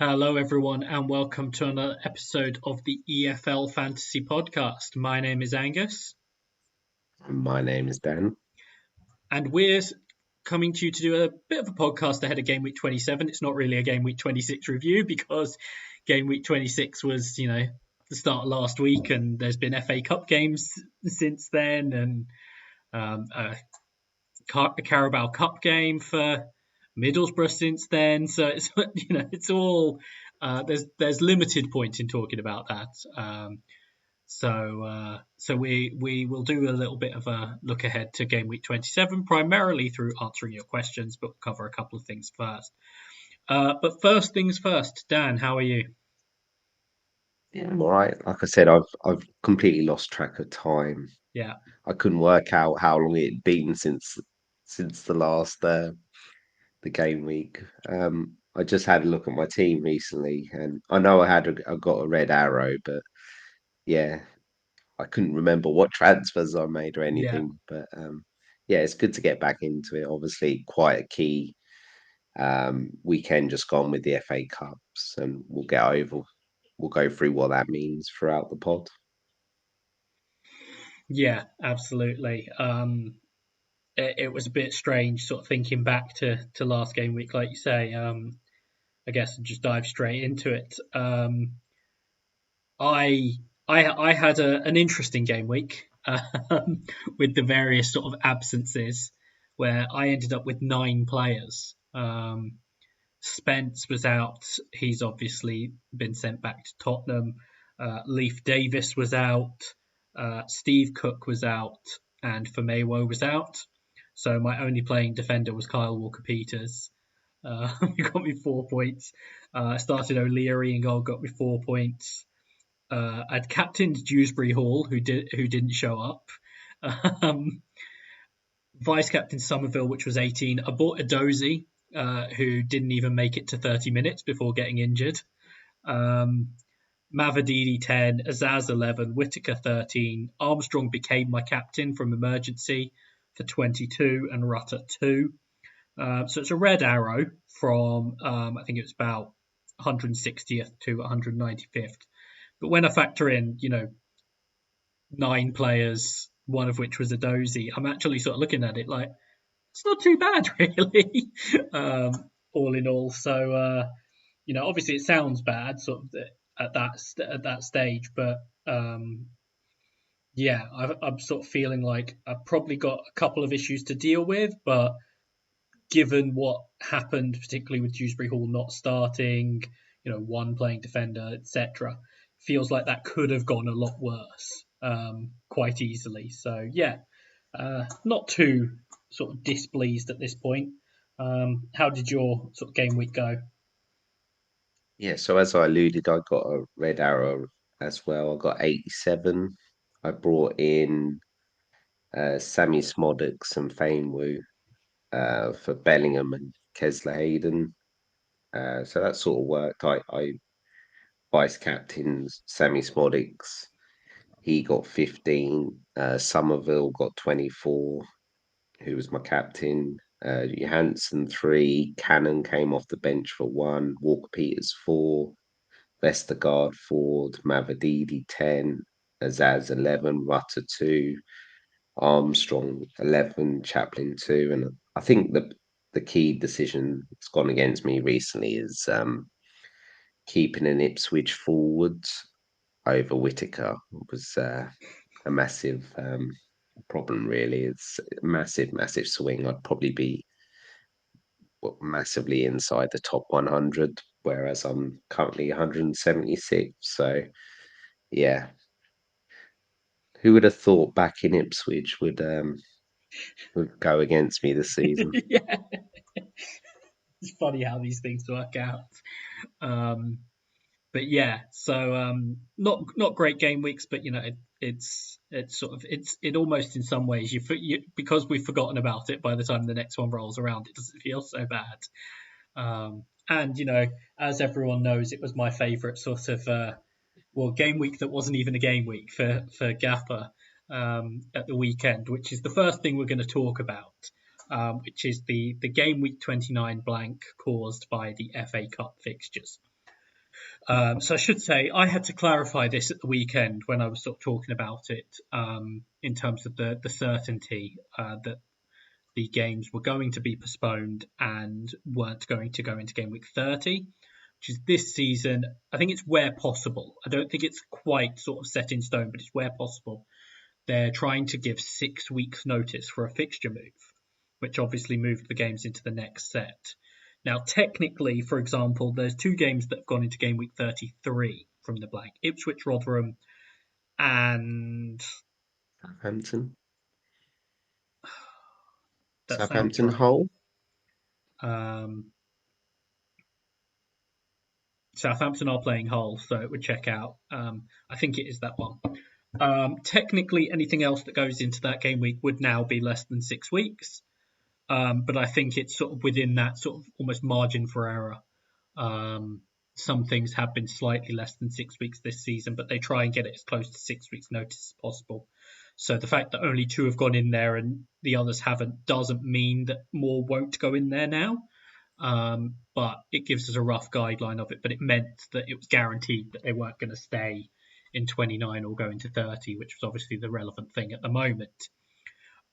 Hello, everyone, and welcome to another episode of the EFL Fantasy Podcast. My name is Angus, My name is Dan. and we're coming to you to do a bit of a podcast ahead of Game Week 27. It's not really a Game Week 26 review because Game Week 26 was, the start of last week, and there's been FA Cup games since then, and a Carabao Cup game for Middlesbrough since then. So it's it's all there's limited point in talking about that. So we will do a little bit of a look ahead to game week 27, primarily through answering your questions, but we'll cover a couple of things first. But first things first, Dan, how are you? Yeah, I'm all right. Like I said, I've completely lost track of time. Yeah, I couldn't work out how long it had been since the last the game week. I just had a look at my team recently, and I know I got a red arrow, but yeah, I couldn't remember what transfers I made or yeah, anything. But yeah, it's good to get back into it. Obviously, quite a key weekend just gone with the FA Cups, and we'll go through what that means throughout the pod. yeah, absolutely. It was a bit strange, sort of thinking back to last game week, like you say. I guess and just dive straight into it. I I had an interesting game week with the various sort of absences, where I ended up with 9 players. Spence was out; he's obviously been sent back to Tottenham. Leif Davis was out. Steve Cook was out, and Famewo was out. So my only playing defender was Kyle Walker-Peters. He got me 4 points. I started O'Leary and goal, got me 4 points. I'd captained Dewsbury Hall, who didn't show up. Um, Vice captain Somerville, which was 18. I bought a Dozy, who didn't even make it to 30 minutes before getting injured. Um, Mavadidi 10, Azaz 11, Whitaker 13. Armstrong became my captain from emergency for 22 and Rutter 2. So it's a red arrow from, I think it was about 160th to 195th. But when I factor in, 9 players, one of which was a dozy, I'm actually sort of looking at it like it's not too bad, really, all in all. So, obviously it sounds bad, sort of at that stage, but yeah, I'm sort of feeling like I've probably got a couple of issues to deal with, but given what happened, particularly with Dewsbury Hall not starting, one playing defender, etc., feels like that could have gone a lot worse quite easily. So yeah, not too sort of displeased at this point. How did your sort of game week go? Yeah, so as I alluded, I got a red arrow as well. I got 87. I brought in Sammy Smodix and Fanewu for Bellingham and Kesler Hayden. So that sort of worked. I vice captains Sammy Smodix. He got 15. Somerville got 24, who was my captain. Johansson 3. Cannon came off the bench for 1. Walker Peters 4. Vestergaard, Ford, Mavadidi 10, Azaz 11, Rutter 2, Armstrong 11, Chaplin 2. And I think the key decision that's gone against me recently is keeping an Ipswich forward over Whitaker was a massive problem, really. It's a massive, massive swing. I'd probably be massively inside the top 100, whereas I'm currently 176. So, yeah, who would have thought back in Ipswich would go against me this season? Yeah, it's funny how these things work out. Um, but yeah, so not great game weeks, but it's sort of it almost in some ways because we've forgotten about it by the time the next one rolls around, it doesn't feel so bad. And as everyone knows, it was my favourite sort of game week that wasn't even a game week for Gaffr at the weekend, which is the first thing we're going to talk about, which is the game week 29 blank caused by the FA Cup fixtures. So I should say I had to clarify this at the weekend when I was sort of talking about it in terms of the certainty that the games were going to be postponed and weren't going to go into game week 30, which is this season. I think it's where possible. I don't think it's quite sort of set in stone, but it's where possible. They're trying to give 6 weeks notice for a fixture move, which obviously moved the games into the next set. Now, technically, for example, there's 2 games that have gone into game week 33 from the blank: Ipswich, Rotherham, and Southampton, that sounds Southampton right. Hull. Um, Southampton are playing Hull, so it would check out. I think it is that one. Technically, anything else that goes into that game week would now be less than 6 weeks. But I think it's sort of within that sort of almost margin for error. Some things have been slightly less than 6 weeks this season, but they try and get it as close to 6 weeks' notice as possible. So the fact that only 2 have gone in there and the others haven't doesn't mean that more won't go in there now. But it gives us a rough guideline of it. But it meant that it was guaranteed that they weren't going to stay in 29 or go into 30, which was obviously the relevant thing at the moment.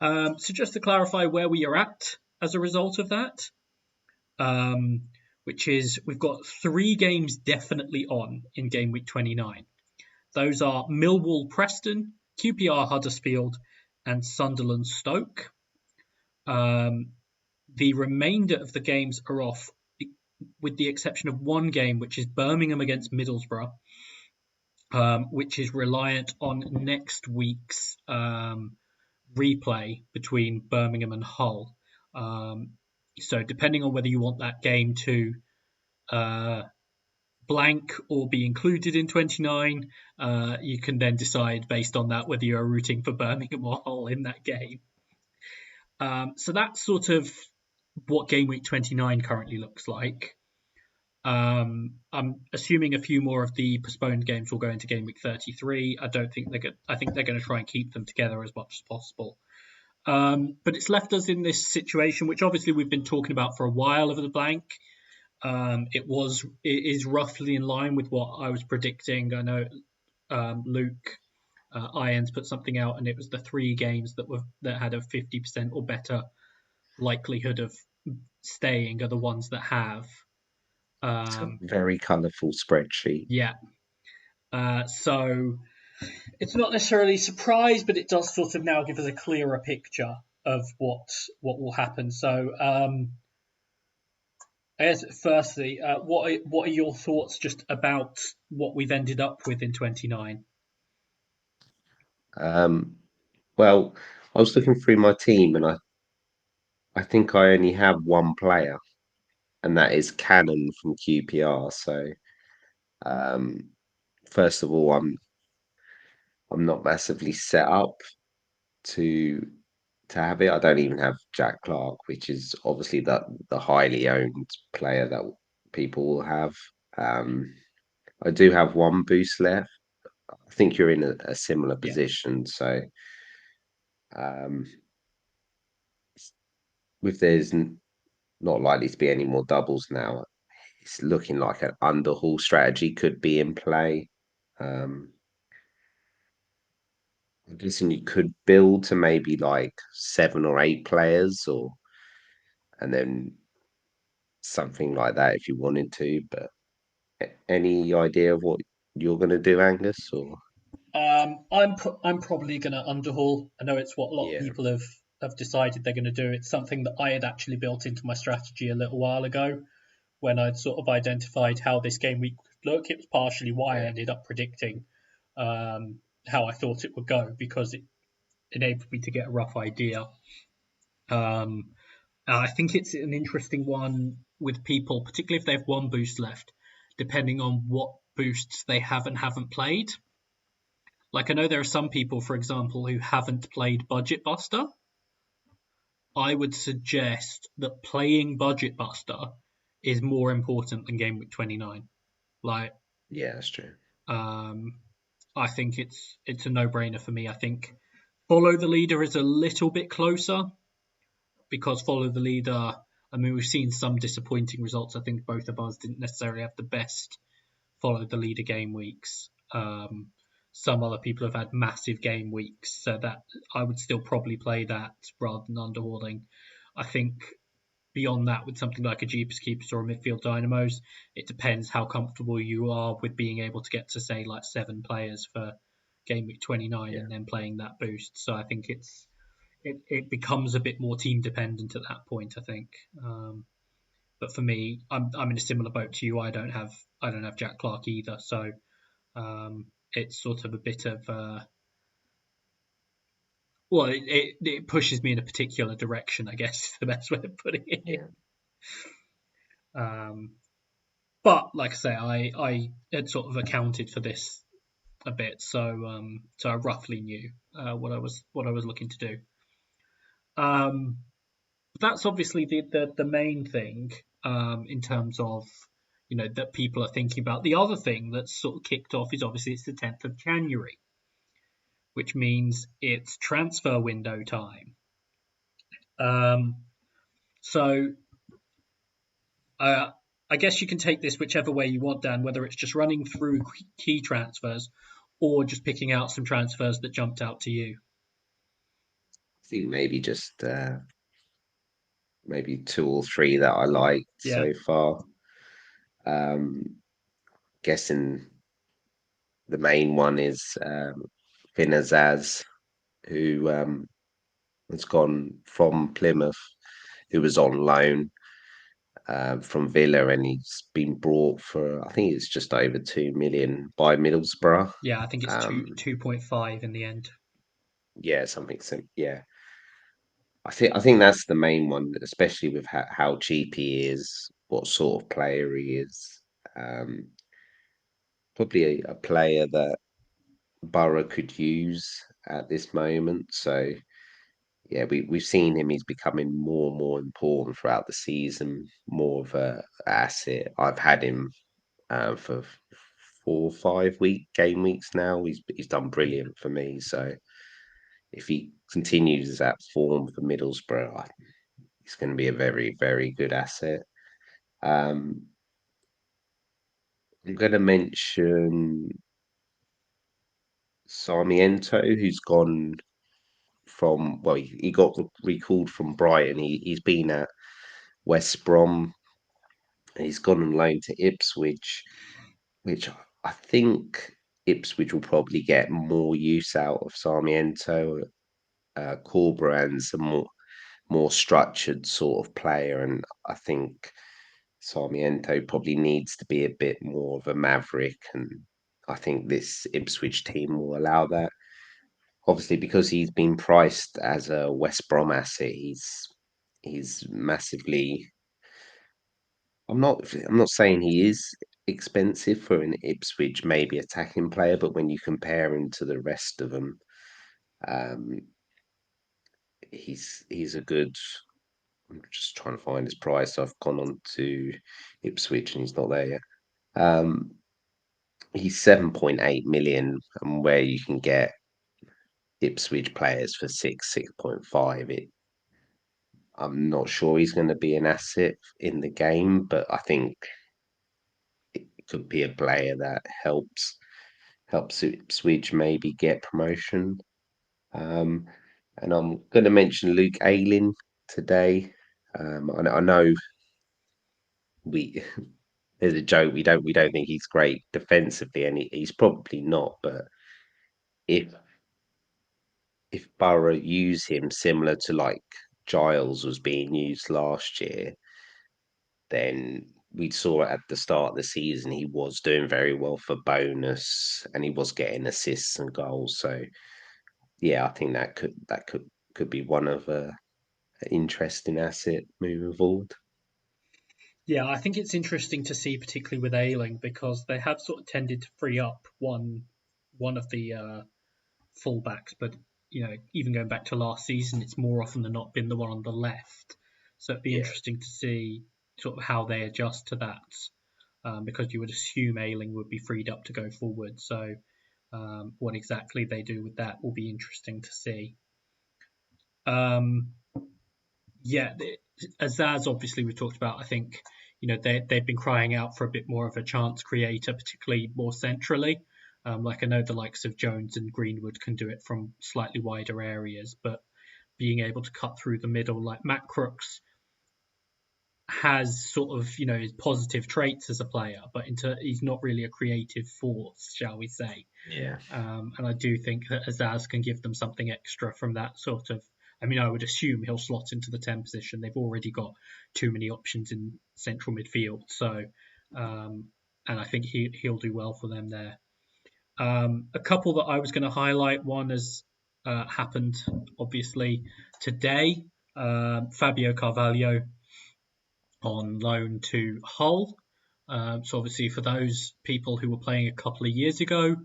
So just to clarify where we are at as a result of that, which is we've got 3 games definitely on in game week 29. Those are Millwall Preston, QPR Huddersfield, and Sunderland Stoke. The remainder of the games are off, with the exception of 1 game, which is Birmingham against Middlesbrough, which is reliant on next week's replay between Birmingham and Hull. So depending on whether you want that game to blank or be included in 29, you can then decide based on that whether you're rooting for Birmingham or Hull in that game. So that's sort of what game week 29 currently looks like. I'm assuming a few more of the postponed games will go into game week 33. I think they're going to try and keep them together as much as possible. But it's left us in this situation, which obviously we've been talking about for a while over the blank. It is roughly in line with what I was predicting. I know Luke Irons put something out, and it was the 3 games that had a 50% or better likelihood of staying are the ones that have. It's a very colourful spreadsheet. Yeah. So it's not necessarily a surprise, but it does sort of now give us a clearer picture of what will happen. So I guess firstly, what are your thoughts just about what we've ended up with in 29? Um, well, I was looking through my team, and I think I only have one player, and that is Cannon from QPR. So, um, first of all, I'm not massively set up to have it. I don't even have Jack Clark, which is obviously the highly owned player that people will have. Um, I do have one boost left. I think you're in a similar Yeah. position. So, um, with not likely to be any more doubles now, it's looking like an underhaul strategy could be in play. Um, I'm guessing you could build to maybe like 7 or 8 players, and then something like that if you wanted to. But any idea of what you're going to do, Angus? Or I'm probably going to underhaul. I know it's what a lot of yeah, people have decided they're going to do. It's something that I had actually built into my strategy a little while ago when I'd sort of identified how this game week would look. It was partially why I yeah, ended up predicting how I thought it would go, because it enabled me to get a rough idea. Um, I think it's an interesting one with people, particularly if they have one boost left, depending on what boosts they have and haven't played. Like, I know there are some people, for example, who haven't played Budget Buster. I would suggest that playing Budget Buster is more important than Game Week 29. Like, yeah, that's true. um, I think it's a no-brainer for me. I think Follow the Leader is a little bit closer, because Follow the Leader, I mean, we've seen some disappointing results. I think both of us didn't necessarily have the best followed the leader game weeks. Some other people have had massive game weeks, so that I would still probably play that rather than underhauling. I think beyond that, with something like a Jeepers Keepers or a Midfield Dynamos, it depends how comfortable you are with being able to get to, say, like 7 players for game week 29 Yeah, and then playing that boost. So I think it becomes a bit more team dependent at that point, I think. But for me, I'm in a similar boat to you. I don't have Jack Clark either, so it's sort of a bit of well, it pushes me in a particular direction, I guess is the best way of putting it. yeah, Um, but like I say, I had sort of accounted for this a bit, so I roughly knew what I was looking to do. Um, that's obviously the main thing in terms of that people are thinking about. The other thing that's sort of kicked off is obviously it's the 10th of January, which means it's transfer window time. Um, so uh, I guess you can take this whichever way you want, Dan, whether it's just running through key transfers or just picking out some transfers that jumped out to you. I think maybe just maybe two or three that I liked Yeah, so far. Guessing the main one is Finazaz, who has gone from Plymouth, who was on loan from Villa, and he's been brought for I think it's just over 2 million by Middlesbrough. yeah, I think it's Um, 2.5 in the end. yeah, something. Yeah, I think that's the main one, especially with how cheap he is, what sort of player he is. Um, Probably a player that Borough could use at this moment. So yeah, we've seen him. He's becoming more and more important throughout the season, more of a asset. I've had him for 4 or 5 game weeks now. He's done brilliant for me. So if he continues that form for Middlesbrough, he's going to be a very very good asset. Um, I'm going to mention Sarmiento, who's gone from he got recalled from Brighton. He's been at West Brom. He's gone on loan to Ipswich, which I think Ipswich will probably get more use out of Sarmiento. Corberan's a more structured sort of player, and I think Sarmiento probably needs to be a bit more of a maverick, and I think this Ipswich team will allow that. Obviously, because he's been priced as a West Brom asset, he's massively. I'm not saying he is expensive for an Ipswich maybe attacking player, but when you compare him to the rest of them, um, he's a good. I'm just trying to find his price. I've gone on to Ipswich and he's not there yet. Um, he's 7.8 million, and where you can get Ipswich players for 6.5, I'm not sure he's going to be an asset in the game, but I think it could be a player that helps Ipswich maybe get promotion. Um, and I'm going to mention Luke Ayling today. I know we there's a joke we don't think he's great defensively, and he's probably not. But if Borough use him similar to like Giles was being used last year, then we saw at the start of the season he was doing very well for bonus and he was getting assists and goals. So yeah, I think that could be one of interesting asset moving forward. Yeah, I think it's interesting to see, particularly with Ailing, because they have sort of tended to free up one of the fullbacks, but even going back to last season, it's more often than not been the one on the left. So it'd be Yeah, interesting to see sort of how they adjust to that, because you would assume Ailing would be freed up to go forward. So what exactly they do with that will be interesting to see. Um, yeah, Azaz, obviously, we talked about. I think they've been crying out for a bit more of a chance creator, particularly more centrally. Like I know the likes of Jones and Greenwood can do it from slightly wider areas, but being able to cut through the middle, like Matt Crooks has sort of his positive traits as a player, but he's not really a creative force, shall we say? Yeah. And I do think that Azaz can give them something extra from that sort of. I mean, I would assume he'll slot into the 10 position. They've already got too many options in central midfield, so and I think he'll do well for them there. A couple that I was going to highlight. One has happened obviously today. Fabio Carvalho on loan to Hull. So obviously for those people who were playing a couple of years ago,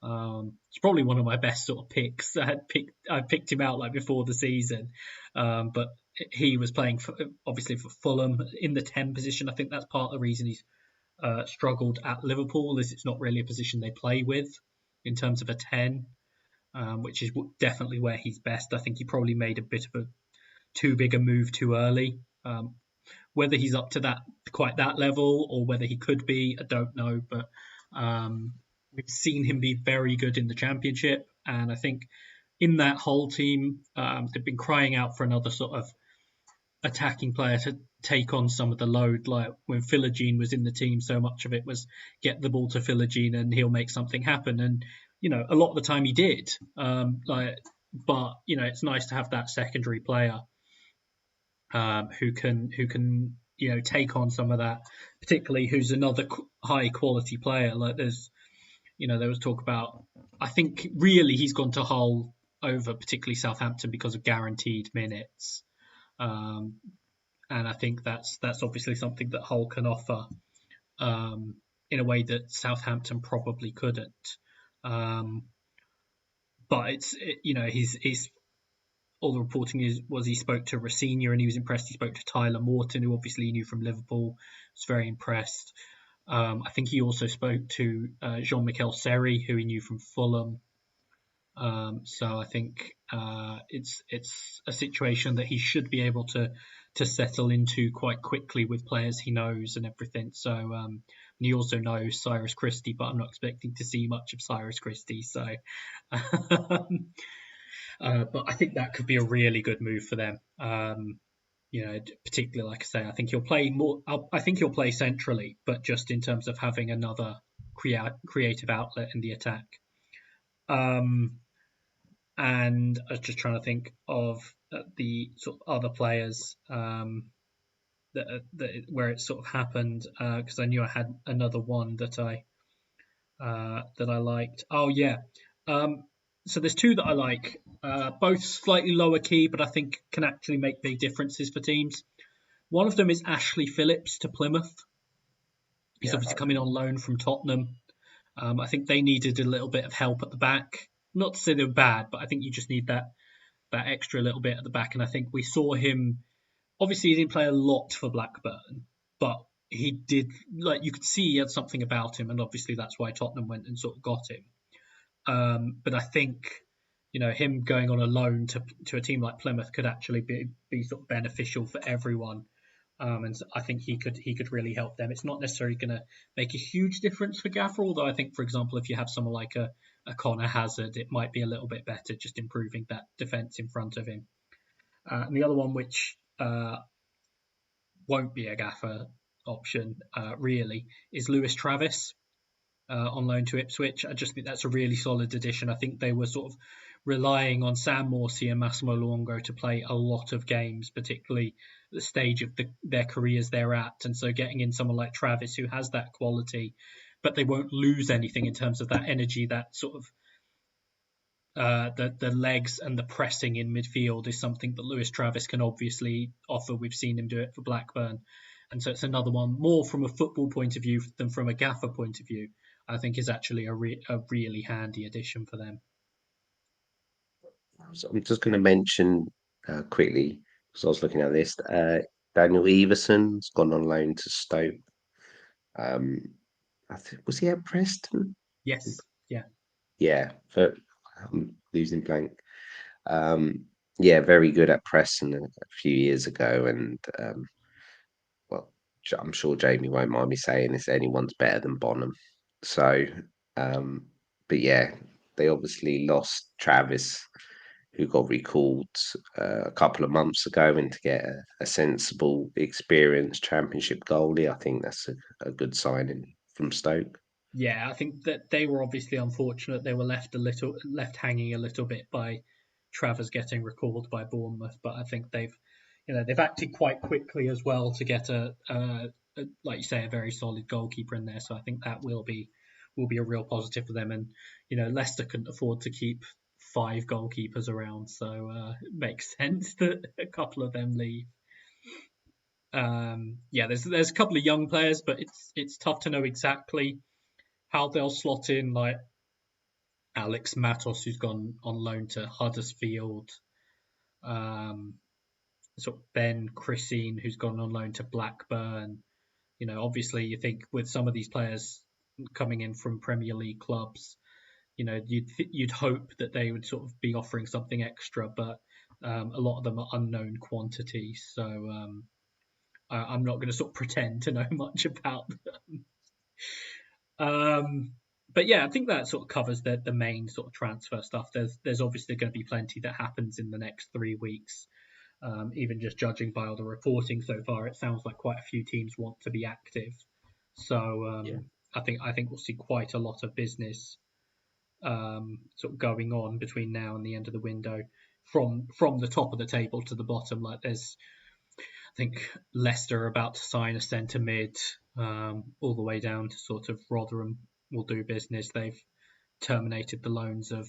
it's probably one of my best sort of picks. I picked him out like before the season, but he was playing obviously for Fulham in the 10 position. I think that's part of the reason he's struggled at Liverpool, is it's not really a position they play with in terms of a 10, which is definitely where he's best. I think he probably made a bit of a too big a move too early. Whether he's up to that quite that level or whether he could be, I don't know. But we've seen him be very good in the Championship, and I think in that whole team, they've been crying out for another sort of attacking player to take on some of the load. Like when Philogene was in the team, so much of it was get the ball to Philogene and he'll make something happen. And a lot of the time he did. But it's nice to have that secondary player who can take on some of that, particularly who's another high quality player. Like there was talk about. I think really he's gone to Hull over particularly Southampton because of guaranteed minutes. Um, and I think that's obviously something that Hull can offer in a way that Southampton probably couldn't. But he's all the reporting was he spoke to Rossini and he was impressed. He spoke to Tyler Morton, who obviously he knew from Liverpool, was very impressed. I think he also spoke to Jean-Michel Seri, who he knew from Fulham. So I think it's a situation that he should be able to settle into quite quickly with players he knows and everything. So and he also knows Cyrus Christie, but I'm not expecting to see much of Cyrus Christie. So, but I think that could be a really good move for them. Particularly like I say, I think he'll play more. I think he'll play centrally, but just in terms of having another creative outlet in the attack. And I was just trying to think of the sort of other players that where it sort of happened, because I knew I had another one that I liked. Oh yeah, so there's two that I like, both slightly lower key, but I think can actually make big differences for teams. One of them is Ashley Phillips to Plymouth. He's Yeah. obviously coming on loan from Tottenham. I think they needed a little bit of help at the back. Not to say they were bad, but I think you just need that extra little bit at the back. And I think we saw him. Obviously, he didn't play a lot for Blackburn, but he did. Like you could see, he had something about him, and obviously that's why Tottenham went and sort of got him. But I think him going on a loan to a team like Plymouth could actually be sort of beneficial for everyone. And I think he could really help them. It's not necessarily going to make a huge difference for Gaffr, although I think, for example, if you have someone like a Connor Hazard, it might be a little bit better, just improving that defence in front of him. And the other one, which won't be a Gaffr option really, is Lewis Travis on loan to Ipswich. I just think that's a really solid addition. I think they were sort of relying on Sam Morsey and Massimo Luongo to play a lot of games, particularly at the stage of their careers they're at. And so getting in someone like Travis who has that quality, but they won't lose anything in terms of that energy, that sort of the legs and the pressing in midfield is something that Lewis Travis can obviously offer. We've seen him do it for Blackburn. And so it's another one, more from a football point of view than from a Gaffr point of view, I think is actually a really handy addition for them. So I'm just going to mention quickly, because I was looking at this, Daniel Everson's gone on loan to Stoke. Um, was he at Preston? Yes, yeah. Yeah, I'm losing blank. Um, yeah, very good at Preston a few years ago, and well, I'm sure Jamie won't mind me saying this. Anyone's better than Bonham. So, um, but yeah, they obviously lost Travis, who got recalled a couple of months ago, and to get a sensible, experienced Championship goalie, I think that's a good signing from Stoke. Yeah, I think that they were obviously unfortunate. They were left hanging a little bit by Travers getting recalled by Bournemouth, but I think they've acted quite quickly as well to get like you say, a very solid goalkeeper in there. So I think that will be a real positive for them. And Leicester couldn't afford to keep 5 goalkeepers around, so it makes sense that a couple of them leave. Yeah, there's a couple of young players, but it's tough to know exactly how they'll slot in, like Alex Matos, who's gone on loan to Huddersfield, um, sort of Ben Christine, who's gone on loan to Blackburn. Obviously, you think with some of these players coming in from Premier League clubs, you'd hope that they would sort of be offering something extra, but a lot of them are unknown quantities. So I'm not going to sort of pretend to know much about them. But yeah, I think that sort of covers the main sort of transfer stuff. There's obviously going to be plenty that happens in the next 3 weeks. Even just judging by all the reporting so far, it sounds like quite a few teams want to be active. So Yeah. I think we'll see quite a lot of business sort of going on between now and the end of the window, from the top of the table to the bottom. Like I think Leicester are about to sign a centre mid, all the way down to sort of Rotherham will do business. They've terminated the loans of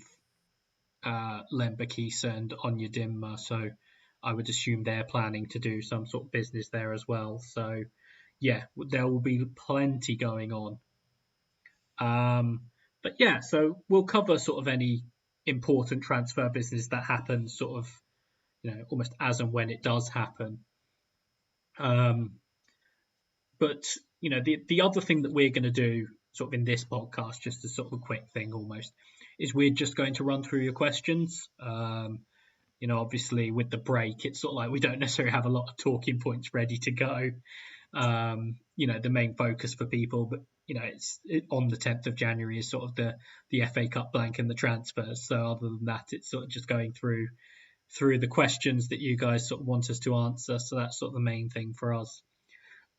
Lembakisa and Onyedinma, so I would assume they're planning to do some sort of business there as well. So yeah, there will be plenty going on. But yeah, so we'll cover sort of any important transfer business that happens, sort of almost as and when it does happen. Um, But the other thing that we're going to do, sort of in this podcast, just as sort of a quick thing almost, is we're just going to run through your questions. Obviously with the break, it's sort of like we don't necessarily have a lot of talking points ready to go. The main focus for people, but on the 10th of January is sort of the FA Cup blank and the transfers. So other than that, it's sort of just going through the questions that you guys sort of want us to answer. So that's sort of the main thing for us.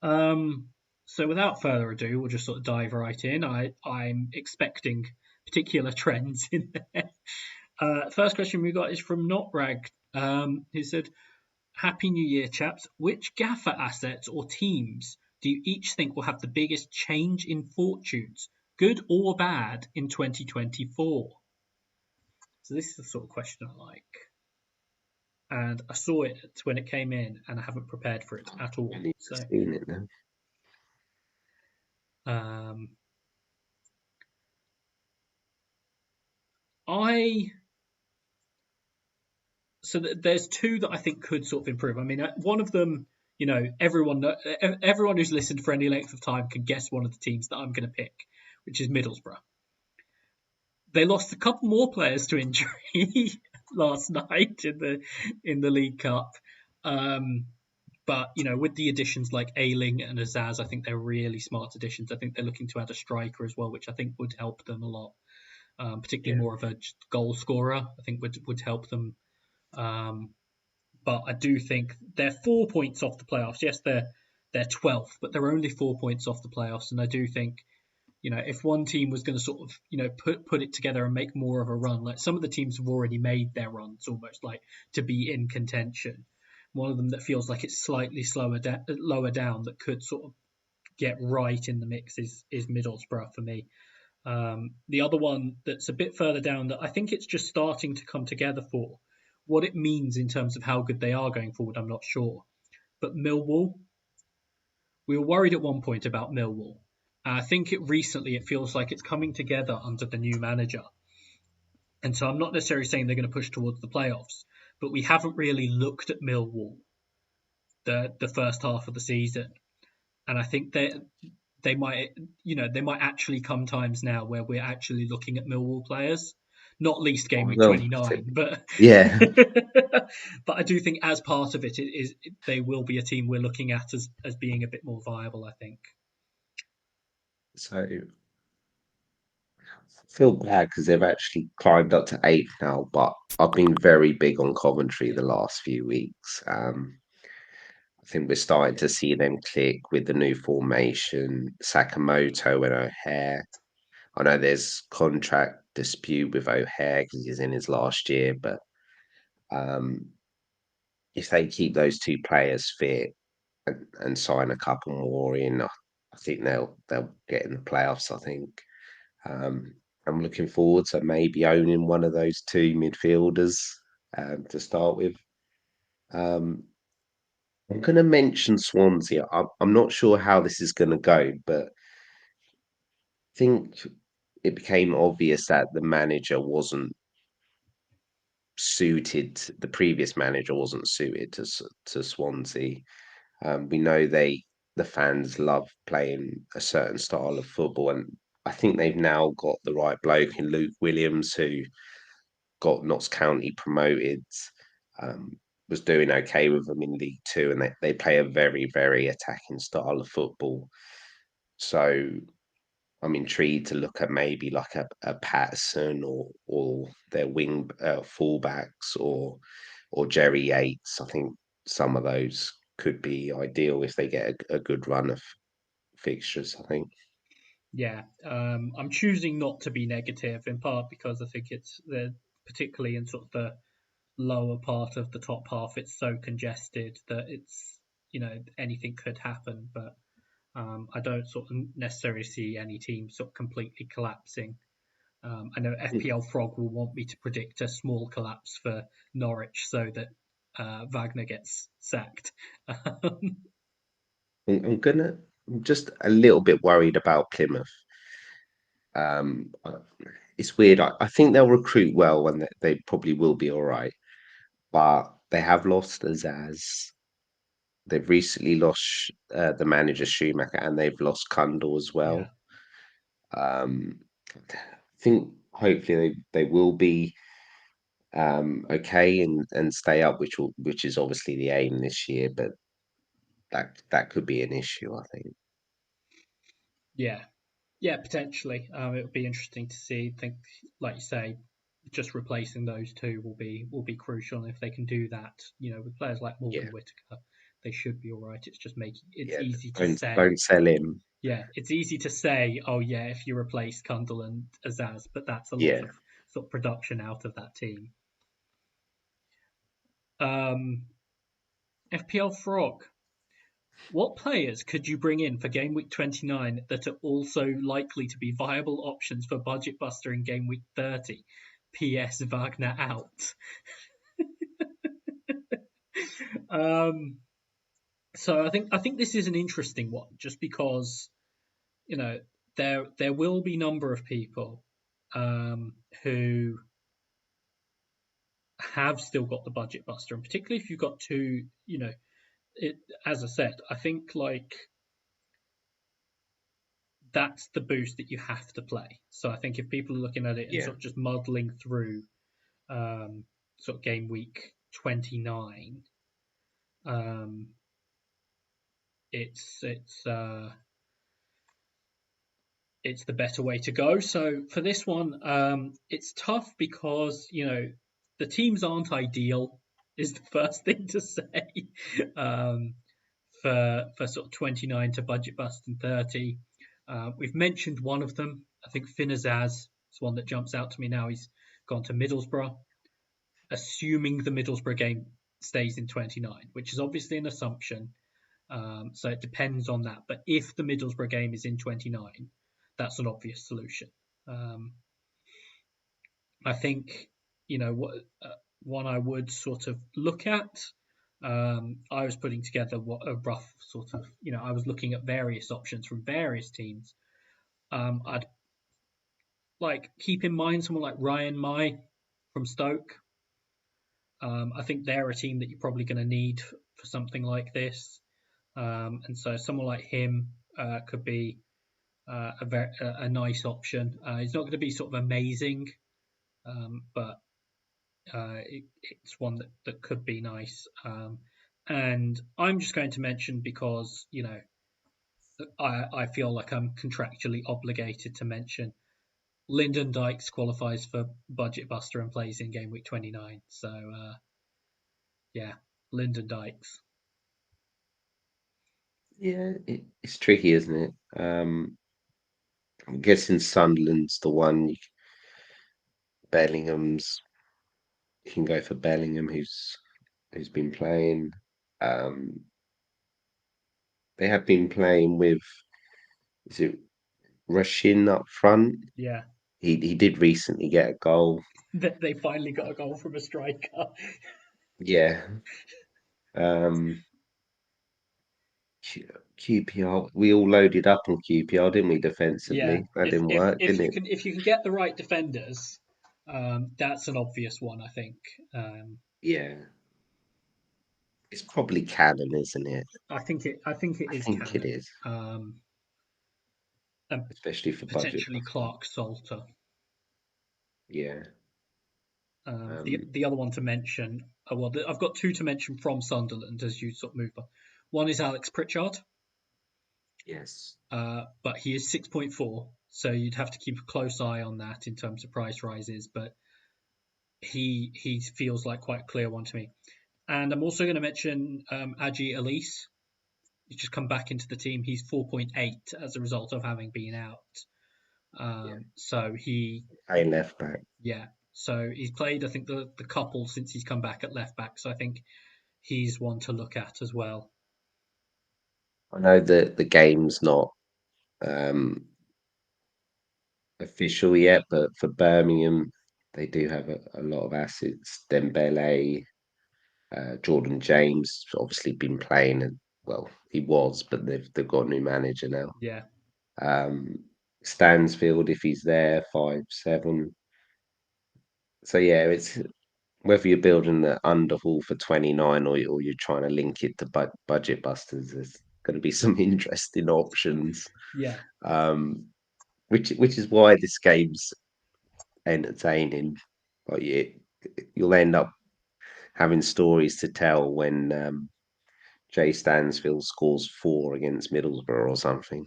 So without further ado, we'll just sort of dive right in. I'm expecting particular trends in there. First question we got is from Notrag, who said, Happy New Year, chaps. Which Gaffr assets or teams do you each think will have the biggest change in fortunes, good or bad, in 2024? So this is the sort of question I like. And I saw it when it came in, and I haven't prepared for it at all. Really So seen it now. I so there's two that I think could sort of improve. I mean, one of them, everyone who's listened for any length of time can guess one of the teams that I'm going to pick, which is Middlesbrough. They lost a couple more players to injury last night in the League Cup. But with the additions like Ayling and Azaz, I think they're really smart additions. I think they're looking to add a striker as well, which I think would help them a lot. Particularly Yeah. more of a goal scorer, I think would help them. But I do think they're 4 points off the playoffs. Yes, they're 12th, but they're only 4 points off the playoffs. And I do think, if one team was going to sort of, put it together and make more of a run, like some of the teams have already made their runs almost like to be in contention. One of them that feels like it's slightly lower down that could sort of get right in the mix is Middlesbrough for me. The other one that's a bit further down that I think it's just starting to come together for. What it means in terms of how good they are going forward, I'm not sure. But Millwall, we were worried at one point about Millwall. I think it feels like it's coming together under the new manager. And so I'm not necessarily saying they're going to push towards the playoffs, but we haven't really looked at Millwall the first half of the season. And I think they might actually come times now where we're actually looking at Millwall players. not least game week Well, 29, but yeah. but I do think as part of it, they will be a team we're looking at as being a bit more viable, I think. So I feel bad because they've actually climbed up to eighth now, but I've been very big on Coventry Yeah, the last few weeks. I think we're starting to see them click with the new formation, Sakamoto and O'Hare. I know there's contract dispute with O'Hare because he's in his last year, but um, if they keep those two players fit and sign a couple more in, I think they'll get in the playoffs. I think. I'm looking forward to maybe owning one of those two midfielders to start with. Um, I'm going to mention Swansea. I'm not sure how this is going to go, but I think it became obvious that the manager wasn't suited. The previous manager wasn't suited to Swansea. We know the fans love playing a certain style of football, and I think they've now got the right bloke in Luke Williams, who got Notts County promoted. Um, was doing okay with them in League Two, and they play a very, very attacking style of football. So I'm intrigued to look at maybe like a Patterson or their wing fullbacks or Jerry Yates. I think some of those could be ideal if they get a good run of fixtures. I think. yeah. I'm choosing not to be negative in part because I think it's particularly in sort of the lower part of the top half, it's so congested that it's anything could happen. But I don't sort of necessarily see any team sort of completely collapsing. I know FPL Frog will want me to predict a small collapse for Norwich so that Wagner gets sacked. I'm just a little bit worried about Plymouth. Um, I- it's weird. I think they'll recruit well and they probably will be all right. But they have lost Azaz. They've recently lost the manager Schumacher, and they've lost Kundal as Yeah, well. I think hopefully they will be okay and stay up, which is obviously the aim this year. But that could be an issue, I think. yeah, yeah, potentially. It would be interesting to see. I think, like you say, just replacing those two will be crucial. And if they can do that, with players like Yeah, Morgan Whitaker, they should be all right. It's just making it's yeah. easy to Don't say. sell him. Yeah, it's easy to say, oh yeah, if you replace Kundal and Azaz, but that's a lot Yeah, of sort of production out of that team. Um, FPL Frog. What players could you bring in for game week 29 that are also likely to be viable options for Budget Buster in game week 30? P.S. Wagner out. um, so I think this is an interesting one, just because there will be a number of people who have still got the Budget Buster, and particularly if you've got two, it, as I said, I think like that's the boost that you have to play. So I think if people are looking at it and yeah. sort of just muddling through sort of game week 29, um, it's the better way to go. So for this one, it's tough because the teams aren't ideal. Is the first thing to say um, for sort of 29 to budget bust and 30. We've mentioned one of them. I think Finazaz is one that jumps out to me now. He's gone to Middlesbrough, assuming the Middlesbrough game stays in 29, which is obviously an assumption. So it depends on that. But if the Middlesbrough game is in 29, that's an obvious solution. Um, I think what one I would sort of look at. I was putting together what a rough sort of I was looking at various options from various teams. I'd like keep in mind someone like Ryan Mai from Stoke. I think they're a team that you're probably going to need for something like this, and so someone like him could be a nice option. He's not going to be sort of amazing, but it's one that could be nice. And I'm just going to mention because I feel like I'm contractually obligated to mention Lyndon Dykes qualifies for Budget Buster and plays in game week 29. So yeah, Lyndon Dykes. Yeah, it's tricky, isn't it? I'm guessing Sunderland's the one. Bellingham's you can go for Bellingham, who's been playing. Um, they have been playing with is it Rushin up front? Yeah, He did recently get a goal. they finally got a goal from a striker. Yeah. Um, QPR. We all loaded up on QPR, didn't we? Yeah, Defensively, that didn't work, didn't it? if you can get the right defenders, that's an obvious one, I think. Um, Yeah. It's probably Cannon, isn't it? I think it I is think it Cannon, is, and especially for budget potentially buster. Clark Salter. Yeah. Um, The other one to mention, well, I've got two to mention from Sunderland as you sort of move on. One is Alex Pritchard, yes. but he is 6.4, so you'd have to keep a close eye on that in terms of price rises. But he feels like quite a clear one to me. And I'm also going to mention Aji Elise. He's just come back into the team. He's 4.8 as a result of having been out. Yeah. So he, Playing left back. yeah. So he's played, I think, the couple since he's come back at left back. So I think he's one to look at as well. I know that the game's not um, official yet, but for Birmingham, they do have a lot of assets. Dembele, Jordan James, obviously been playing, and well, he was, but they've got a new manager now. Yeah. Um, Stansfield, if he's there, 5'7". So yeah, it's whether you're building the Underhaul for 29 or you're trying to link it to budget busters. There's going to be some interesting options. Yeah. Um, which is why this game's entertaining. Like you'll end up having stories to tell when Jay Stansfield scores 4 against Middlesbrough or something.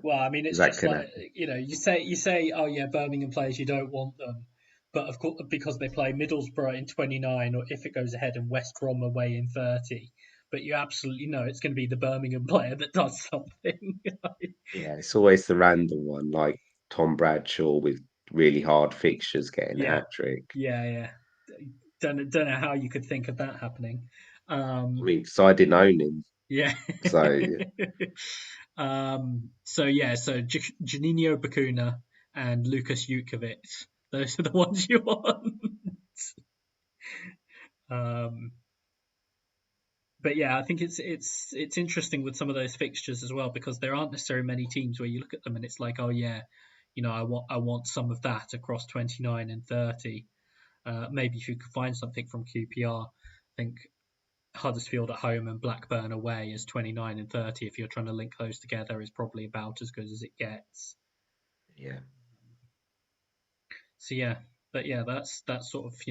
Well, I mean, it's That just could like happen. you say, oh yeah, Birmingham players, you don't want them, but of course because they play Middlesbrough in 29, or if it goes ahead, and West Brom away in 30. But you absolutely know it's going to be the Birmingham player that does something. Yeah, it's always the random one, like Tom Bradshaw with really hard fixtures getting a Yeah, hat trick. yeah. Don't know how you could think of that happening. I Um, mean, because I didn't own him, yeah. so So yeah, so Janino Bakuna and Lucas Jukovic. Those are the ones you want. Um, but yeah, I think it's interesting with some of those fixtures as well because there aren't necessarily many teams where you look at them and it's like, oh yeah, I want some of that across 29 and 30. Maybe if you could find something from QPR, I think Huddersfield at home and Blackburn away is 29 and 30. If you're trying to link those together, is probably about as good as it gets. yeah, So yeah, but yeah, that's sort of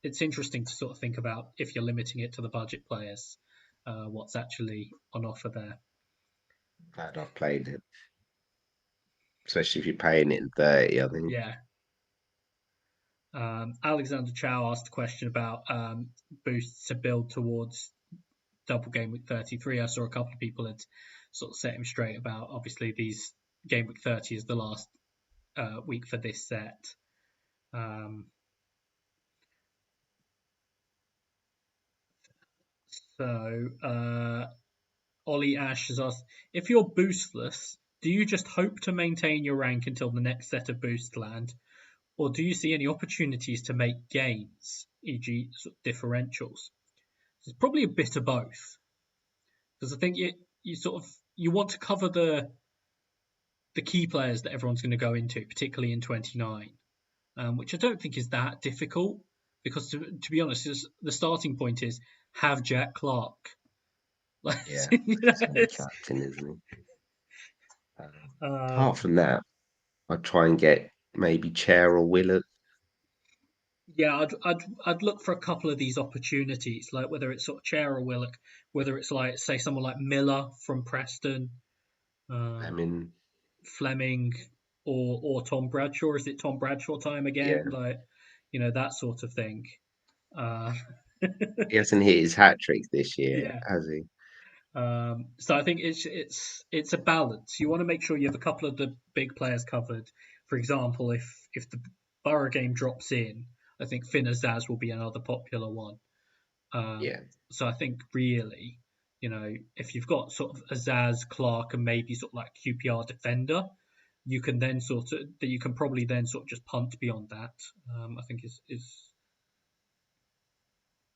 it's interesting to sort of think about if you're limiting it to the budget players, what's actually on offer there. glad I've played it, especially if you're paying it in 30. I think. Yeah. Alexander Chow asked a question about boosts to build towards double game week 33. I saw a couple of people had sort of set him straight about obviously these game week 30 is the last week for this set. Um, so Ollie Ash has asked, if you're boostless, do you just hope to maintain your rank until the next set of boosts land, or do you see any opportunities to make gains, e.g., sort of differentials? It's probably a bit of both, because I think you sort of you want to cover the key players that everyone's going to go into, particularly in 29, which I don't think is that difficult. Because to be honest, the starting point is have Jack Clark. Yeah, he's only It's, captain, isn't he? Apart um, from that, I'd try and get maybe Chair or Willett. Yeah, I'd look for a couple of these opportunities, like whether it's sort of Chair or Willock, whether it's like say someone like Miller from Preston, I um, mean, Fleming, or Tom Bradshaw. Is it Tom Bradshaw time again? yeah, Like, that sort of thing. Uh, he hasn't hit his hat trick this year, yeah. has he? So I think it's a balance. You want to make sure you have a couple of the big players covered. For example, if the Borough game drops in, I think Finn Azaz will be another popular one. Yeah. So I think really, if you've got sort of Azaz, Clark, and maybe sort of like QPR defender, you can then sort of that you can probably then sort of just punt beyond that. I think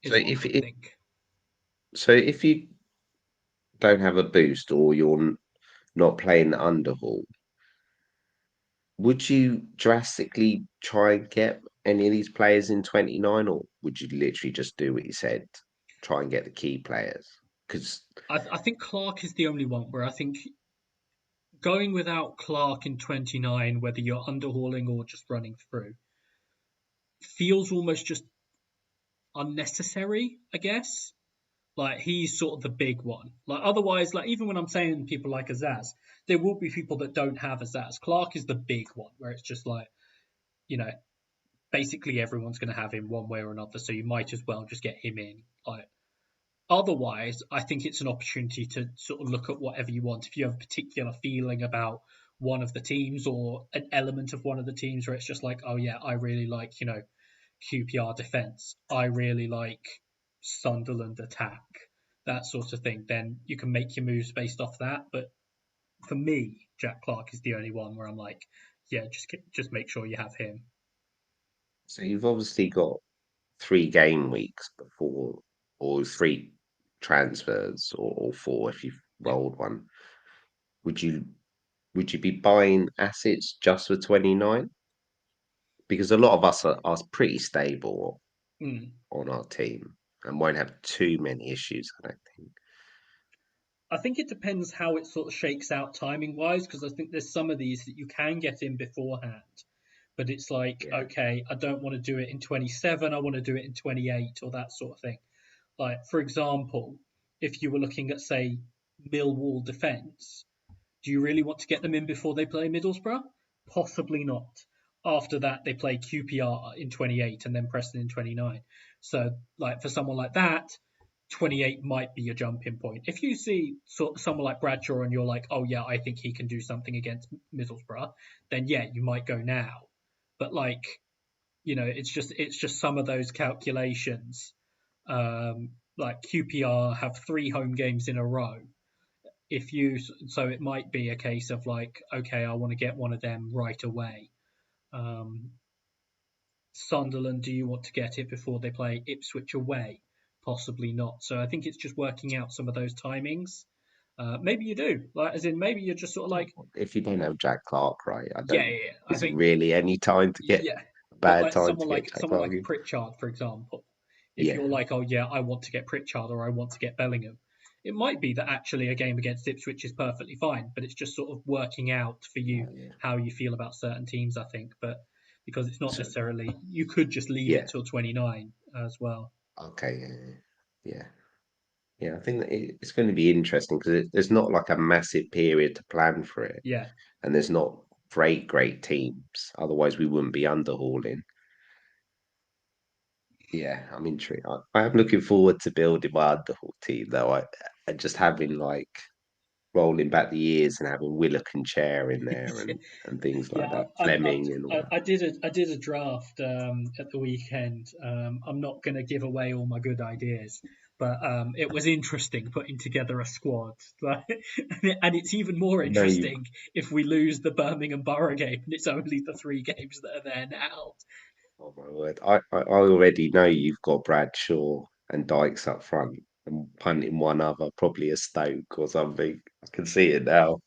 So is what I if, would if think. so, if you don't have a boost or you're not playing the underhaul, would you drastically try and get any of these players in 29, or would you literally just do what you said, try and get the key players? Because I think Clark is the only one where I think going without Clark in 29, whether you're underhauling or just running through, feels almost just unnecessary, I guess. Like he's sort of the big one. Like otherwise, like even when I'm saying people like Azaz, there will be people that don't have Azaz. Clark is the big one where it's just like, you know, basically everyone's going to have him one way or another. So you might as well just get him in. Like otherwise, I think it's an opportunity to sort of look at whatever you want. If you have a particular feeling about one of the teams or an element of one of the teams where it's just like, oh yeah, I really like, QPR defence. I really like Sunderland attack, that sort of thing. Then you can make your moves based off that. But for me, Jack Clark is the only one where I'm like, yeah, just make sure you have him. so you've obviously got 3 game weeks before, or 3 transfers, or 4 if you've Yeah. rolled one. Would you would you be buying assets just for 29? Because a lot of us are pretty stable Mm. on our team and won't have too many issues, I don't think. I think it depends how it sort of shakes out timing wise, because I think there's some of these that you can get in beforehand, but it's like, Yeah, okay, I don't want to do it in 27, I want to do it in 28 or that sort of thing. Like, for example, if you were looking at, say, Millwall defence, do you really want to get them in before they play Middlesbrough? Possibly not. After that, they play QPR in 28 and then Preston in 29. So, like for someone like that, 28 might be a jumping point. If you see someone like Bradshaw and you're like, oh yeah, I think he can do something against Middlesbrough, then yeah, you might go now. But like, it's just some of those calculations. Like QPR have 3 home games in a row. If you So it might be a case of like, okay, I want to get one of them right away. Um, Sunderland, do you want to get it before they play Ipswich away? Possibly not. So I think it's just working out some of those timings. Maybe you do, like, as in maybe you're just sort of like, if you don't have Jack Clark, right? I yeah, don't. yeah, yeah. I Is it think, really any time to get yeah, a but bad like time someone to get like Jack someone Clark like in? Pritchard, for example, if Yeah, you're like, oh yeah, I want to get Pritchard or I want to get Bellingham, it might be that actually a game against Ipswich is perfectly fine, but it's just sort of working out for you yeah, yeah. how you feel about certain teams, I think. But because it's not So necessarily, you could just leave it yeah, till 29 as well. okay, yeah, yeah, yeah. Yeah, I think that it's going to be interesting because there's not like a massive period to plan for it, Yeah. and there's not great teams. Otherwise, we wouldn't be underhauling. Yeah, I'm intrigued. I am looking forward to building my underhaul team, though. And just having like rolling back the years and having Willock and Chair in there and things Yeah, like that, Fleming and all that. I did a draft at the weekend. I'm not going to give away all my good ideas, but it was interesting putting together a squad. Like, and it's even more I know you. interesting if we lose the Birmingham Borough game and it's only the 3 games that are there now. Oh my word! I already know you've got Bradshaw and Dykes up front and punting one other, probably a Stoke or something. I can see it now.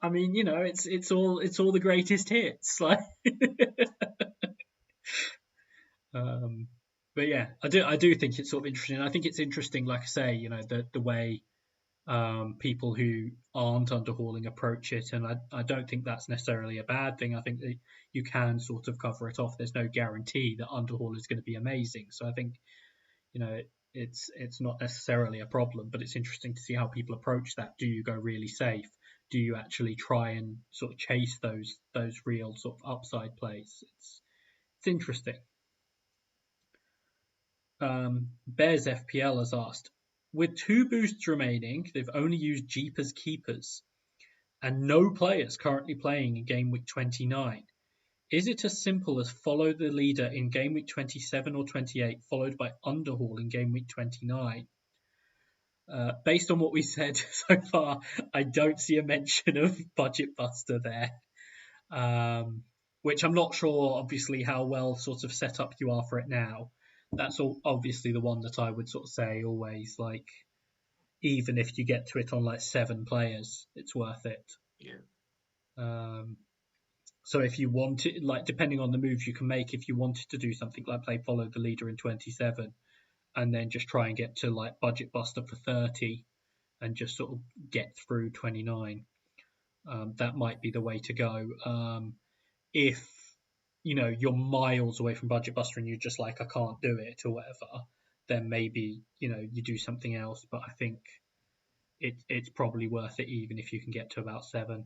I mean, it's all the greatest hits. Like, um, but yeah, I do think it's sort of interesting. I think it's interesting, like I say, the way. People who aren't underhauling approach it, and I don't think that's necessarily a bad thing. I think that you can sort of cover it off. There's no guarantee that underhaul is going to be amazing, so I think it's not necessarily a problem, but it's interesting to see how people approach that. Do you go really safe? Do you actually try and sort of chase those real sort of upside plays? It's interesting. Bears FPL has asked, with 2 boosts remaining, they've only used Jeepers Keepers and no players currently playing in game week 29. Is it as simple as follow the leader in game week 27 or 28, followed by underhaul in game week 29? Based on what we said so far, I don't see a mention of Budget Buster there, which I'm not sure, obviously, how well sort of set up you are for it now. That's obviously the one that I would sort of say always, like, even if you get to it on like 7 players, it's worth it. Yeah. So if you wanted, like, depending on the moves you can make, if you wanted to do something like play follow the leader in 27 and then just try and get to like Budget Buster for 30 and just sort of get through 29, that might be the way to go. If you're miles away from Budget Buster and you're just like, I can't do it or whatever, then maybe you do something else. But I think it's probably worth it even if you can get to about 7.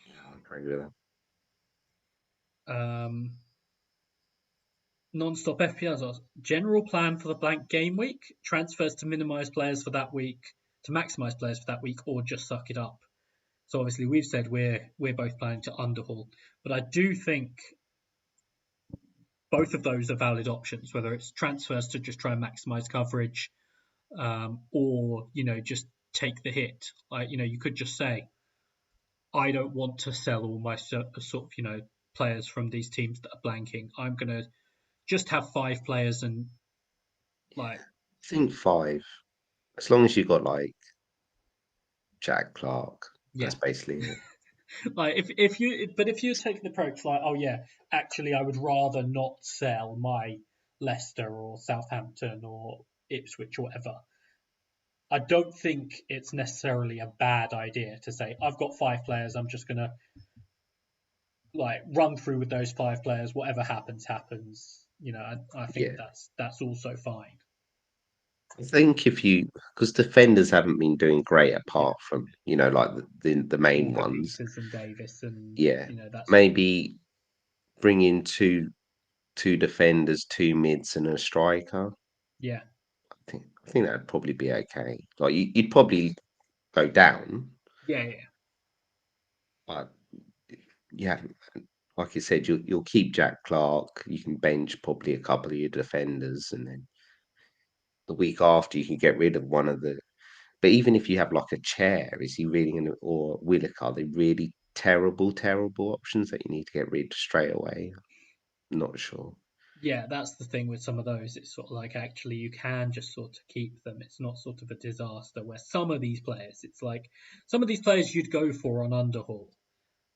Yeah, I agree with that. Non-stop FPLs. General plan for the blank game week: transfers to minimize players for that week, to maximize players for that week, or just suck it up. So obviously we've said we're both planning to underhaul, but I do think both of those are valid options. Whether it's transfers to just try and maximize coverage, or just take the hit. Like you could just say, I don't want to sell all my sort of players from these teams that are blanking. I'm gonna just have 5 players and like I think 5, as long as you got like Jack Clark, yeah. that's basically it. Like if you take the approach like, oh yeah, actually I would rather not sell my Leicester or Southampton or Ipswich or whatever. I don't think it's necessarily a bad idea to say I've got 5 players. I'm just gonna like run through with those 5 players. Whatever happens, happens. I think Yeah. that's also fine. I think if you, because defenders haven't been doing great Yeah, apart from, like the more main ones. Peters and Davis and Yeah. that sort of thing. Maybe bring in two defenders, 2 mids, and a striker. Yeah, I think that'd probably be okay. Like you'd probably go down, yeah, yeah. but yeah, like you said, you'll keep Jack Clark. You can bench probably a couple of your defenders, and then the week after you can get rid of one of the. But even if you have like a chair, is he really going to, or Willock, are they really terrible, terrible options that you need to get rid straight away? Not sure. Yeah, that's the thing with some of those. It's sort of like actually you can just sort of keep them. It's not sort of a disaster where some of these players, it's like some of these players you'd go for on underhaul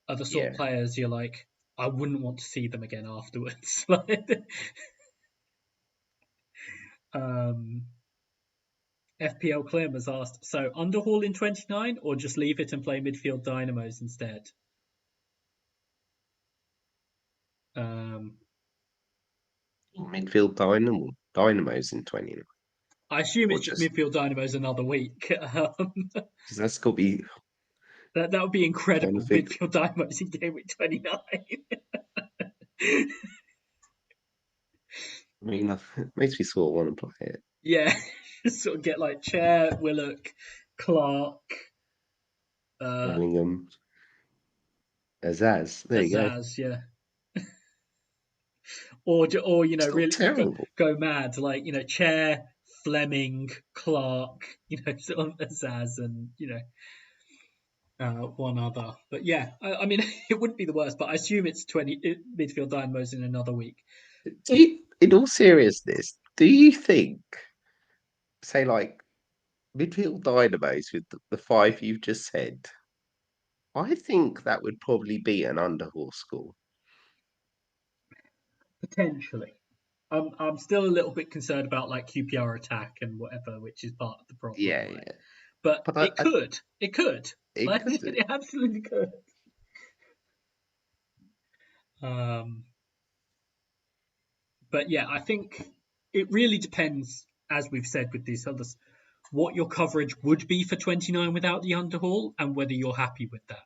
are the sort of Yeah. players you're like, I wouldn't want to see them again afterwards. Like, um, FPL Clem has asked, so underhaul in 29 or just leave it and play midfield dynamos instead? Um, Midfield Dynamos in 20, I assume or it's just just midfield dynamos another week. because that's got to be That would be trying to incredible. think. Midfield dynamos in game week 29. I mean, it makes me sort of want to play it. Yeah, just sort of get like Chair, Willock, Clark, uh, Bellingham, Azaz. There you go. Azaz, yeah, or It's not really go, terrible. go mad like Chair, Fleming, Clark, sort of Azaz, and one other. But yeah, I mean it wouldn't be the worst. But I assume it's 20 midfield dynamos in another week. In all seriousness, do you think, say, like midfield dynamos with the 5 you've just said, I think that would probably be an underhorse score. Potentially. I'm still a little bit concerned about like QPR attack and whatever, which is part of the problem, Yeah, right? yeah. But But it could, it like could do. it absolutely could. Um, but yeah, I think it really depends, as we've said with these others, what your coverage would be for 29 without the underhaul and whether you're happy with that.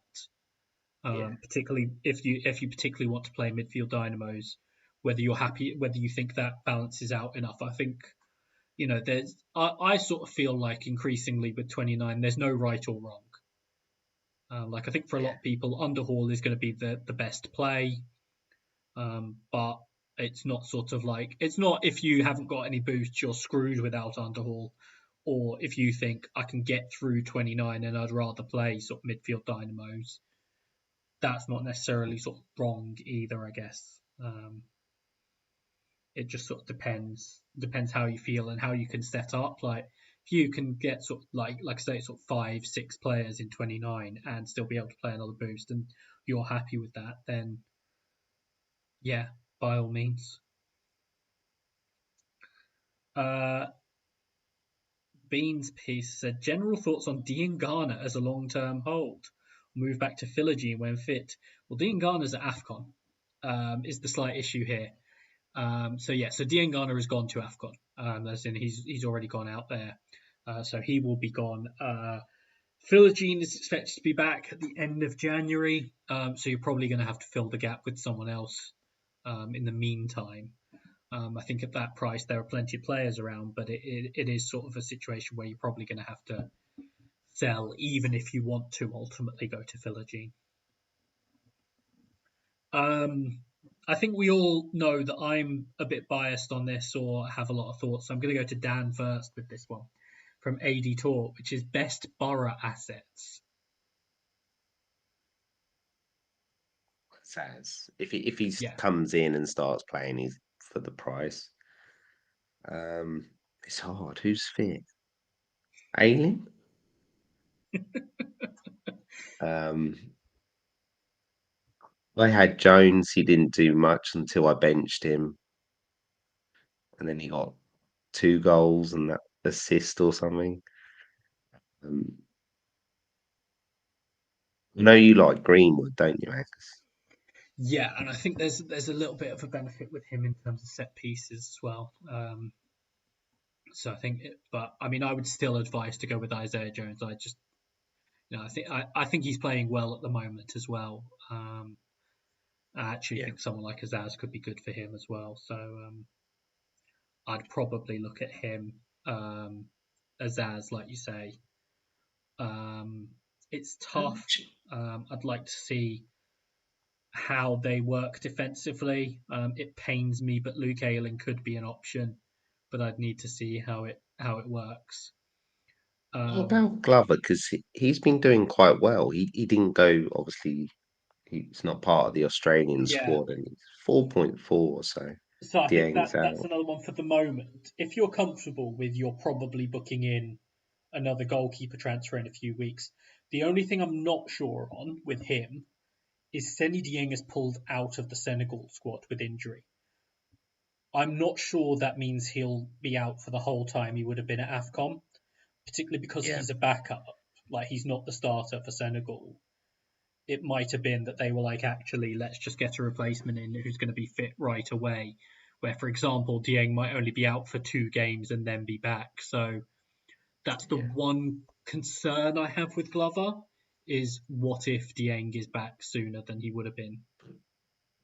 Yeah. Particularly if you particularly want to play midfield dynamos, whether you're happy, whether you think that balances out enough. I think there's I sort of feel like increasingly with 29, there's no right or wrong. Like I think for a lot Yeah. of people, underhaul is going to be the best play, but it's not sort of like it's not if you haven't got any boosts, you're screwed without underhaul, or if you think I can get through 29 and I'd rather play sort of midfield dynamos, that's not necessarily sort of wrong either, I guess. It just sort of depends how you feel and how you can set up. Like if you can get sort of like I say sort of 5-6 players in 29 and still be able to play another boost and you're happy with that, then yeah, by all means. Uh, Beans piece said general thoughts on Dean Garner as a long-term hold. Move back to Philogene when fit. Well, Dean Garner's at AFCON. Is the slight issue here. So Dean Garner has gone to AFCON. As in he's already gone out there. So he will be gone. Philogene is expected to be back at the end of January. So you're probably going to have to fill the gap with someone else in the meantime. I think at that price there are plenty of players around, but it is sort of a situation where you're probably going to have to sell, even if you want to ultimately go to Philogene. Um, I think we all know that I'm a bit biased on this or have a lot of thoughts. So I'm going to go to Dan first with this one from AD Talk, which is best borough assets. Says if he Yeah. comes in and starts playing, he's for the price. Um, it's hard. Who's fit? Ailing? Um, I had Jones. He didn't do much until I benched him, and then he got 2 goals and that assist or something. Um, I know you like Greenwood, don't you, Angus? Yeah, and I think there's a little bit of a benefit with him in terms of set pieces as well. So I think, but I mean, I would still advise to go with Isaiah Jones. I just, I think he's playing well at the moment as well. I actually Yeah. think someone like Azaz could be good for him as well. So I'd probably look at him, Azaz, like you say. Um, it's tough. I'd like to see how they work defensively. It pains me, but Luke Ayling could be an option, but I'd need to see how it works. What Um, about Glover? Because he's been doing quite well. He didn't go, obviously, he's not part of the Australian yeah, squad, and he's 4.4, so so I think Dieng's that's out. another one for the moment. If you're comfortable with you're probably booking in another goalkeeper transfer in a few weeks, the only thing I'm not sure on with him is Seny Dieng is pulled out of the Senegal squad with injury. I'm not sure that means he'll be out for the whole time he would have been at AFCON, particularly because Yeah, he's a backup. Like he's not the starter for Senegal. It might have been that they were like, actually, let's just get a replacement in who's going to be fit right away. Where, for example, Dieng might only be out for 2 games and then be back. So that's the yeah. one concern I have with Glover is what if Dieng is back sooner than he would have been?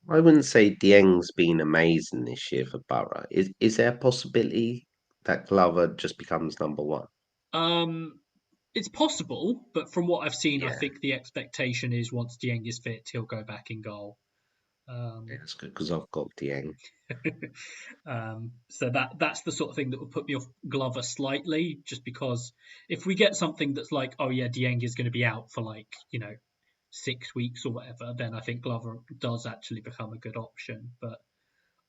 I wouldn't say Dieng's been amazing this year for Borough. Is there a possibility that Glover just becomes number one? Um, it's possible, but from what I've seen, I Yeah, think the expectation is once Dieng is fit, he'll go back in goal. yeah, Um, that's good because I've got Dieng. so that's the sort of thing that would put me off Glover slightly, just because if we get something that's like, oh yeah, Dieng is going to be out for like 6 weeks or whatever, then I think Glover does actually become a good option. But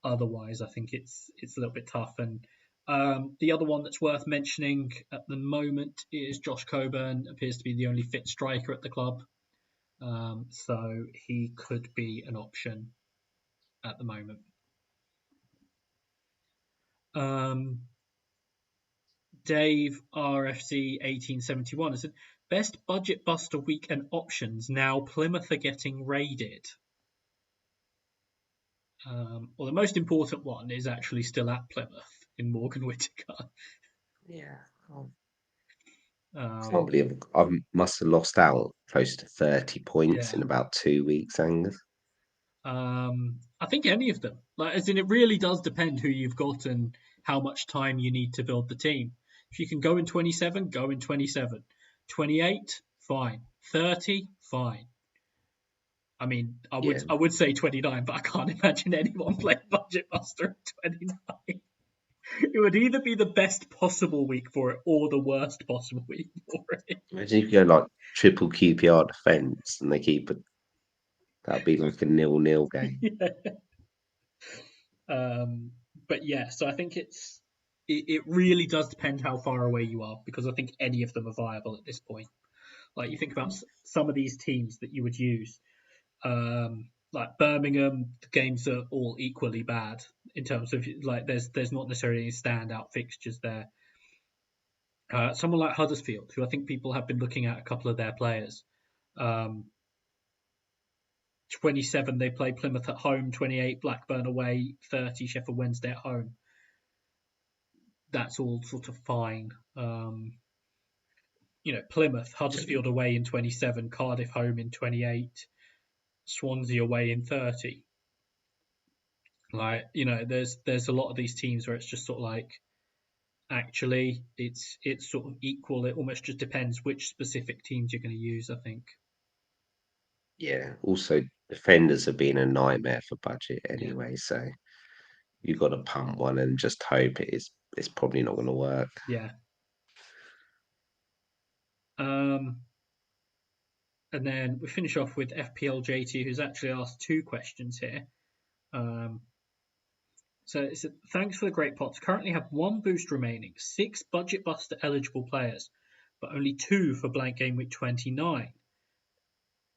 otherwise, I think it's a little bit tough. And the other one that's worth mentioning at the moment is Josh Coburn. Appears to be the only fit striker at the club, so he could be an option at the moment. Dave RFC 1871 has said, best budget buster week and options now Plymouth are getting raided. Well, the most important one is actually still at Plymouth in Morgan Whittaker. Yeah. Can't Um, believe I must have lost out close to 30 points yeah. in about 2 weeks, Angus. I think any of them. Like, as in, it really does depend who you've got and how much time you need to build the team. If you can go in 27, go in 27. 28, fine. 30, fine. I mean, I Yeah. would I would say 29, but I can't imagine anyone playing Budget Buster at 29. It would either be the best possible week for it or the worst possible week for it. Imagine if you go like triple QPR defense and they keep it, that'd be like a 0-0 game. Yeah. But yeah, so I think it really does depend how far away you are, because I think any of them are viable at this point. Like, you think about some of these teams that you would use, like Birmingham, the games are all equally bad in terms of, like, there's not necessarily any standout fixtures there. Someone like Huddersfield, who I think people have been looking at a couple of their players. 27 they play Plymouth at home, 28 Blackburn away, 30 Sheffield Wednesday at home. That's all sort of fine. Plymouth, Huddersfield away in 27, Cardiff home in 28, Swansea away in 30. Like, there's a lot of these teams where it's just sort of like, actually, it's sort of equal. It almost just depends which specific teams you're going to use, I think. Yeah. Also, defenders have been a nightmare for budget Yeah. anyway, so you've got to pump one and just hope it's probably not going to work. Yeah. Um, and then we finish off with FPLJT, who's actually asked two questions here. Um, So it's thanks for the great pots. Currently have one boost remaining, 6 budget buster eligible players, but only 2 for blank game week 29.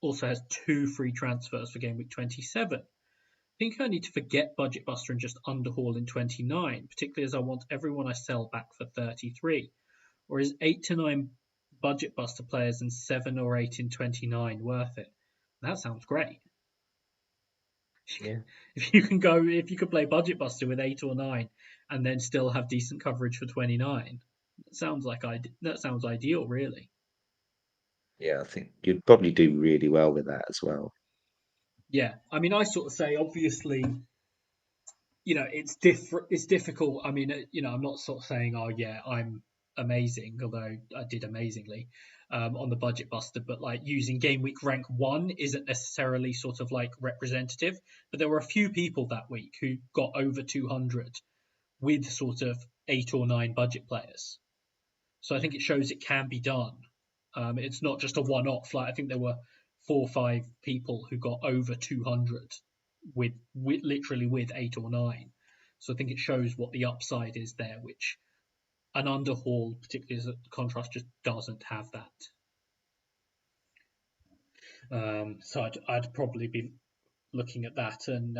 Also has 2 free transfers for game week 27. I think I need to forget budget buster and just underhaul in 29, particularly as I want everyone I sell back for 33. Or is 8 to 9 budget buster players and 7 or 8 in 29 worth it? That sounds great. Yeah. If you could play Budget Buster with 8 or 9 and then still have decent coverage for 29, that sounds ideal, really. Yeah, I think you'd probably do really well with that as well. Yeah, I mean, I sort of say, obviously, it's different. It's difficult. I mean, I'm not sort of saying, oh yeah, I'm amazing, although I did amazingly on the Budget Buster, but like using Game Week rank 1 isn't necessarily sort of like representative. But there were a few people that week who got over 200 with sort of 8 or 9 budget players. So I think it shows it can be done. It's not just a one-off. Like, I think there were 4 or 5 people who got over 200 with literally with 8 or 9. So I think it shows what the upside is there, which an underhaul, particularly as a contrast, just doesn't have that. So I'd probably be looking at that. And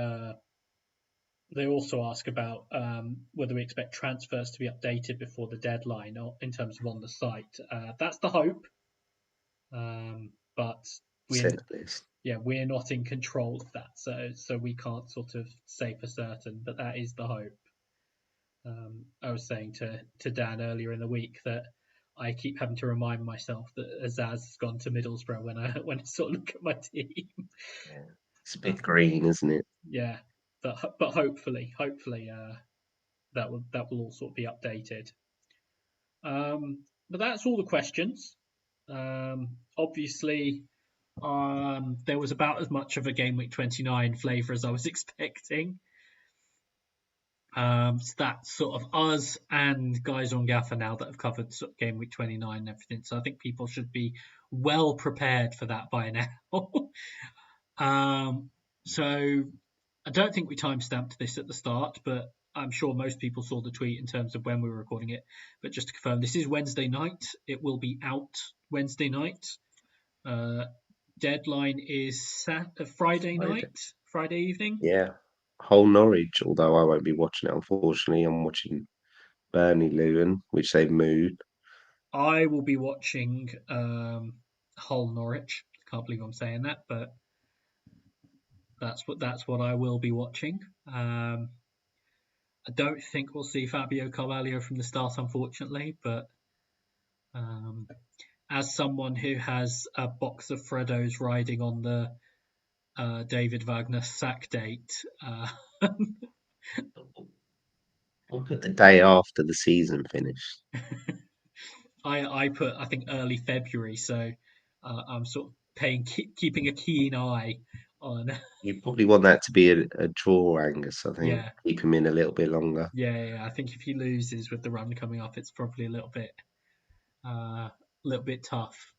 they also ask about whether we expect transfers to be updated before the deadline or in terms of on the site. That's the hope, but we're Set list. we're not in control of that, so we can't sort of say for certain. But that is the hope. I was saying to Dan earlier in the week that I keep having to remind myself that Azaz has gone to Middlesbrough when I sort of look at my team. Yeah. It's a bit green, isn't it? Yeah, but hopefully that will all sort of be updated. But that's all the questions. Obviously, there was about as much of a game week 29 flavour as I was expecting. So that's sort of us and guys on Gaffr now that have covered sort of game week 29 and everything. So I think people should be well prepared for that by now. So I don't think we timestamped this at the start, but I'm sure most people saw the tweet in terms of when we were recording it. But just to confirm, this is Wednesday night. It will be out Wednesday night. Deadline is Friday Friday. night, Friday evening. Yeah. Hull Norwich, although I won't be watching it, unfortunately. I'm watching Burnley Luton, which they've moved. I will be watching Hull Norwich. Can't believe I'm saying that, but that's what I will be watching. I don't think we'll see Fabio Carvalho from the start, unfortunately, but um, as someone who has a box of Freddos riding on the David Wagner sack date, I'll put the day after the season finished. I put I think early February, so I'm sort of keeping a keen eye on. You probably want that to be a draw, Angus, I think. Yeah, Keep him in a little bit longer. yeah. I think if he loses with the run coming up, it's probably a little bit tough.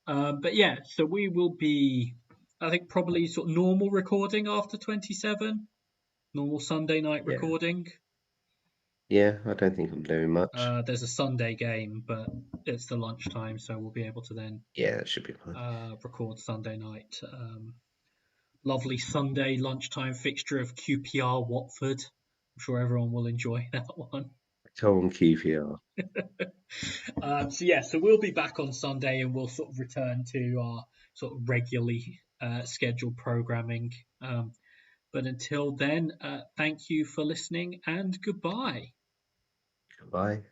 But yeah, so we will be, I think, probably sort of normal recording after 27, normal Sunday night Yeah. recording. Yeah, I don't think I'm doing much. There's a Sunday game, but it's the lunchtime, so we'll be able to then Yeah, that should be fine. record Sunday night. Lovely Sunday lunchtime fixture of QPR Watford. I'm sure everyone will enjoy that one. Come on, QPR. So we'll be back on Sunday and we'll sort of return to our sort of regularly scheduled programming. But until then, thank you for listening and goodbye. Goodbye.